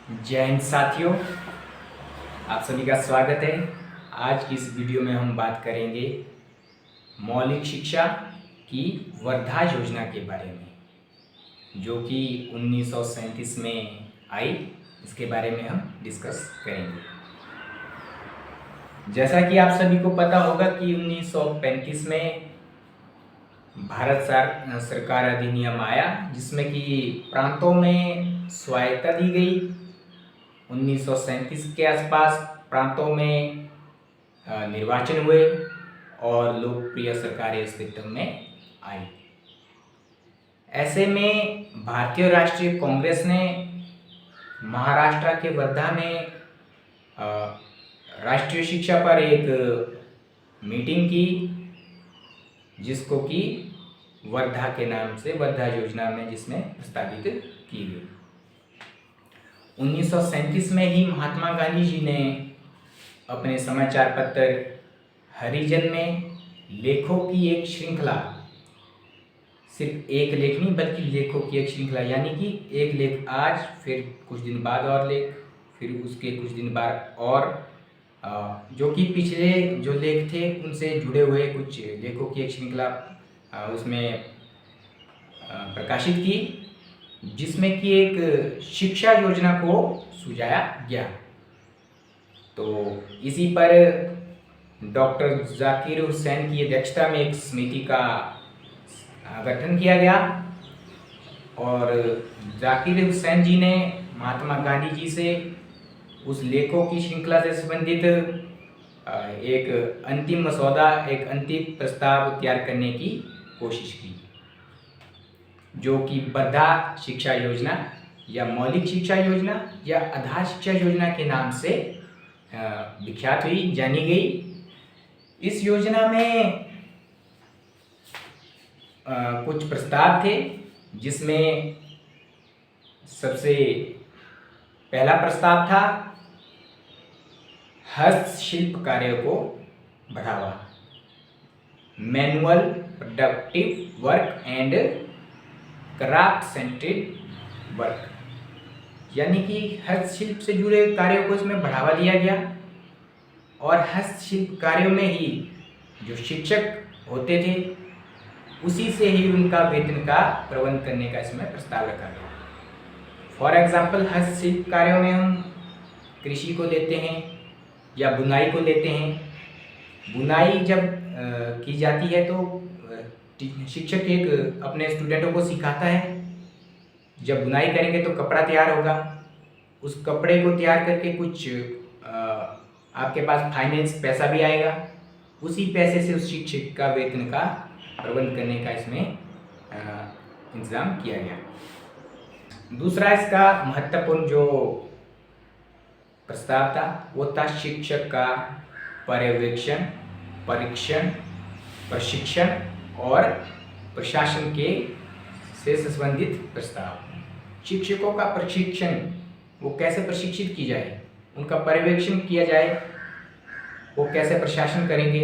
जय हिंद साथियों, आप सभी का स्वागत है। आज की इस वीडियो में हम बात करेंगे मौलिक शिक्षा की वर्धा योजना के बारे में, जो कि 1937 में आई। इसके बारे में हम डिस्कस करेंगे। जैसा कि आप सभी को पता होगा कि 1935 में भारत सरकार अधिनियम आया, जिसमें कि प्रांतों में स्वायत्तता दी गई। 1937 के आसपास प्रांतों में निर्वाचन हुए और लोकप्रिय सरकारें अस्तित्व में आई। ऐसे में भारतीय राष्ट्रीय कांग्रेस ने महाराष्ट्र के वर्धा में राष्ट्रीय शिक्षा पर एक मीटिंग की, जिसको कि वर्धा के नाम से वर्धा योजना में जिसमें प्रस्तावित की गई। 1937 में ही महात्मा गांधी जी ने अपने समाचार पत्र हरिजन में लेखों की एक श्रृंखला, सिर्फ एक लेख नहीं बल्कि लेखों की एक श्रृंखला, यानी कि एक लेख आज, फिर कुछ दिन बाद और लेख, फिर उसके कुछ दिन बाद और जो कि पिछले जो लेख थे उनसे जुड़े हुए कुछ लेखों की एक श्रृंखला उसमें प्रकाशित की, जिसमें कि एक शिक्षा योजना को सुझाया गया। तो इसी पर डॉक्टर जाकिर हुसैन की अध्यक्षता में एक समिति का गठन किया गया और जाकिर हुसैन जी ने महात्मा गांधी जी से उस लेखों की श्रृंखला से संबंधित एक अंतिम मसौदा, एक अंतिम प्रस्ताव तैयार करने की कोशिश की, जो कि वर्धा शिक्षा योजना या मौलिक शिक्षा योजना या आधार शिक्षा योजना के नाम से विख्यात हुई, जानी गई। इस योजना में कुछ प्रस्ताव थे, जिसमें सबसे पहला प्रस्ताव था हस्तशिल्प कार्यों को बढ़ावा, manual productive work and craft centred work, यानी कि हस्तशिल्प से जुड़े कार्यों को इसमें बढ़ावा दिया गया और हस्तशिल्प कार्यों में ही जो शिक्षक होते थे उसी से ही उनका वेतन का प्रबंध करने का इसमें प्रस्ताव रखा गया। फॉर एग्जाम्पल, हस्तशिल्प कार्यों में हम कृषि को लेते हैं या बुनाई को लेते हैं। बुनाई जब की जाती है तो शिक्षक एक अपने स्टूडेंटों को सिखाता है, जब बुनाई करेंगे तो कपड़ा तैयार होगा, उस कपड़े को तैयार करके कुछ आपके पास फाइनेंस पैसा भी आएगा, उसी पैसे से उस शिक्षक का वेतन का प्रबंध करने का इसमें इंतजाम किया गया। दूसरा इसका महत्वपूर्ण जो प्रस्ताव था वो था शिक्षक का पर्यवेक्षण, परीक्षण, प्रशिक्षण और प्रशासन के से संबंधित प्रस्ताव। शिक्षकों का प्रशिक्षण, वो कैसे प्रशिक्षित की जाए, उनका पर्यवेक्षण किया जाए, वो कैसे प्रशासन करेंगे,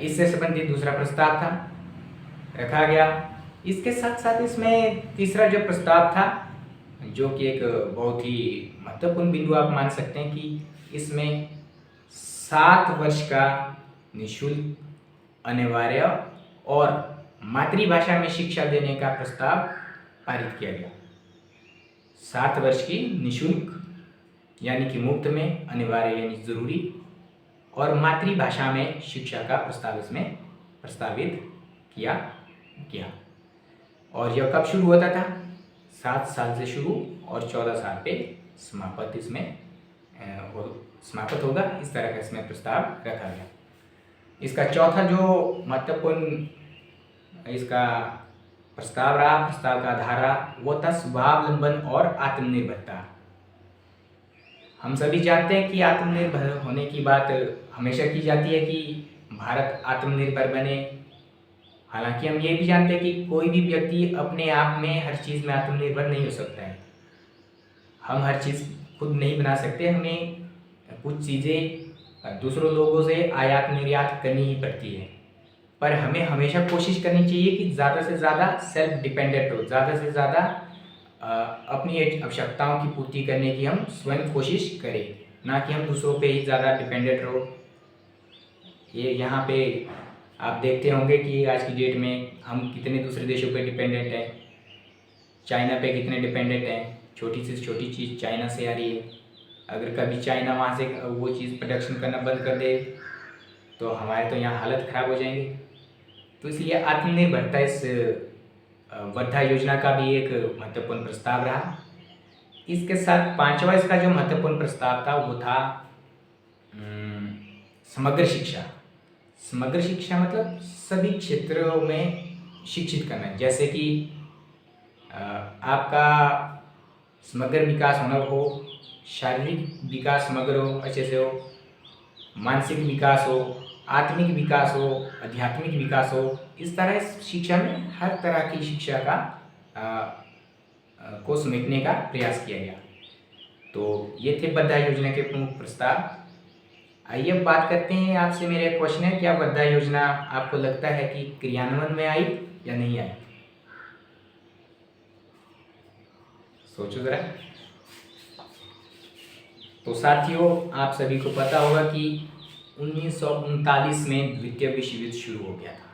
इससे संबंधित दूसरा प्रस्ताव था रखा गया। इसके साथ साथ इसमें तीसरा जो प्रस्ताव था, जो कि एक बहुत ही महत्वपूर्ण बिंदु आप मान सकते हैं, कि इसमें 7 वर्ष का निःशुल्क, अनिवार्य और मातृभाषा में शिक्षा देने का प्रस्ताव पारित किया गया। 7 वर्ष की निःशुल्क यानी कि मुफ्त में, अनिवार्य यानी जरूरी, और मातृभाषा में शिक्षा का प्रस्ताव इसमें प्रस्तावित किया गया। और यह कब शुरू होता था? 7 साल से शुरू और 14 साल पे समाप्त इसमें समाप्त होगा, इस तरह का इसमें प्रस्ताव रखा गया। इसका चौथा जो महत्वपूर्ण इसका प्रस्ताव रहा, प्रस्ताव का आधार रहा, वो था स्वावलंबन और आत्मनिर्भरता। हम सभी जानते हैं कि आत्मनिर्भर होने की बात हमेशा की जाती है कि भारत आत्मनिर्भर बने। हालांकि हम ये भी जानते हैं कि कोई भी व्यक्ति अपने आप में हर चीज़ में आत्मनिर्भर नहीं हो सकता है। हम हर चीज़ खुद नहीं बना सकते, हमें कुछ चीज़ें दूसरों लोगों से आयात निर्यात करनी ही पड़ती है। पर हमें हमेशा कोशिश करनी चाहिए कि ज़्यादा से ज़्यादा सेल्फ डिपेंडेंट हो, ज़्यादा से ज़्यादा अपनी आवश्यकताओं की पूर्ति करने की हम स्वयं कोशिश करें, ना कि हम दूसरों पे ही ज़्यादा डिपेंडेंट रहो। ये यहाँ पे आप देखते होंगे कि आज की डेट में हम कितने दूसरे देशों पे डिपेंडेंट हैं। चाइना पे कितने डिपेंडेंट हैं, छोटी से छोटी चीज़ चाइना से आ रही है। अगर कभी चाइना वहाँ से वो चीज़ प्रोडक्शन करना बंद कर दे तो हमारे तो यहाँ हालत ख़राब हो जाएंगी। तो इसलिए आत्मनिर्भरता इस वर्धा योजना का भी एक महत्वपूर्ण प्रस्ताव रहा। इसके साथ पांचवा इसका जो महत्वपूर्ण प्रस्ताव था वो था समग्र शिक्षा। समग्र शिक्षा मतलब सभी क्षेत्रों में शिक्षित करना, जैसे कि आपका समग्र विकास होना हो, शारीरिक विकास समग्र हो, अच्छे से हो, मानसिक विकास हो, आत्मिक विकास हो, आध्यात्मिक विकास हो। इस तरह इस शिक्षा में हर तरह की शिक्षा का को समेटने का प्रयास किया गया। तो ये थे वर्धा योजना के प्रमुख प्रस्ताव। आइए अब बात करते हैं, आपसे मेरा क्वेश्चन है, क्या वर्धा योजना आपको लगता है कि क्रियान्वयन में आई या नहीं आई? सोचो जरा। तो साथियों, आप सभी को पता होगा कि 1939 में द्वितीय विश्व युद्ध शुरू हो गया था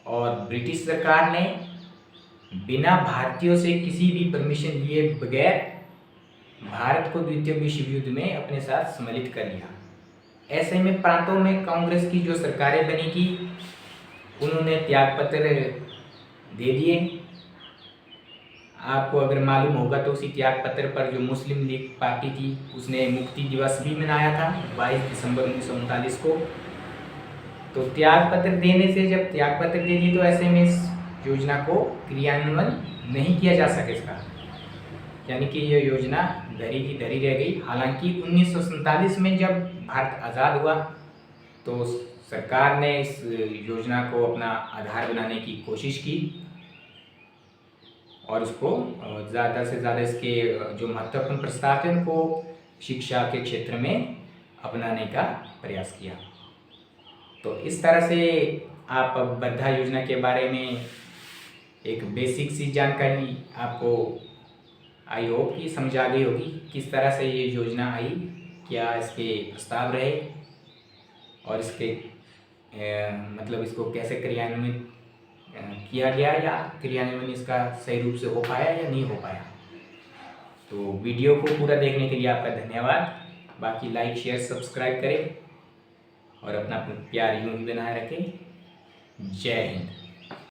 और ब्रिटिश सरकार ने बिना भारतीयों से किसी भी परमिशन लिए बगैर भारत को द्वितीय विश्व युद्ध में अपने साथ सम्मिलित कर लिया। ऐसे में प्रांतों में कांग्रेस की जो सरकारें बनी थी उन्होंने त्याग पत्र दे दिए। आपको अगर मालूम होगा तो उसी त्याग पत्र पर जो मुस्लिम लीग पार्टी थी उसने मुक्ति दिवस भी मनाया था 22 दिसंबर 1939 को। तो त्याग पत्र देने से, जब त्याग पत्र दे दिए तो ऐसे में इस योजना को क्रियान्वयन नहीं किया जा सकेगा, यानी कि यह योजना धरी की धरी रह गई। हालांकि 1947 में जब भारत आज़ाद हुआ तो सरकार ने इस योजना को अपना आधार बनाने की कोशिश की और उसको ज़्यादा से ज़्यादा इसके जो महत्वपूर्ण प्रस्ताव थे उनको शिक्षा के क्षेत्र में अपनाने का प्रयास किया। तो इस तरह से आप वर्धा योजना के बारे में एक बेसिक सी जानकारी आपको आई होप कि समझ आ गई होगी किस तरह से ये योजना आई, क्या इसके प्रस्ताव रहे और इसके मतलब इसको कैसे क्रियान्वित किया गया या क्रियान्वयन इसका सही रूप से हो पाया या नहीं हो पाया। तो वीडियो को पूरा देखने के लिए आपका धन्यवाद। बाकी लाइक शेयर सब्सक्राइब करें और अपना प्यार यूं ही बनाए रखें। जय हिंद।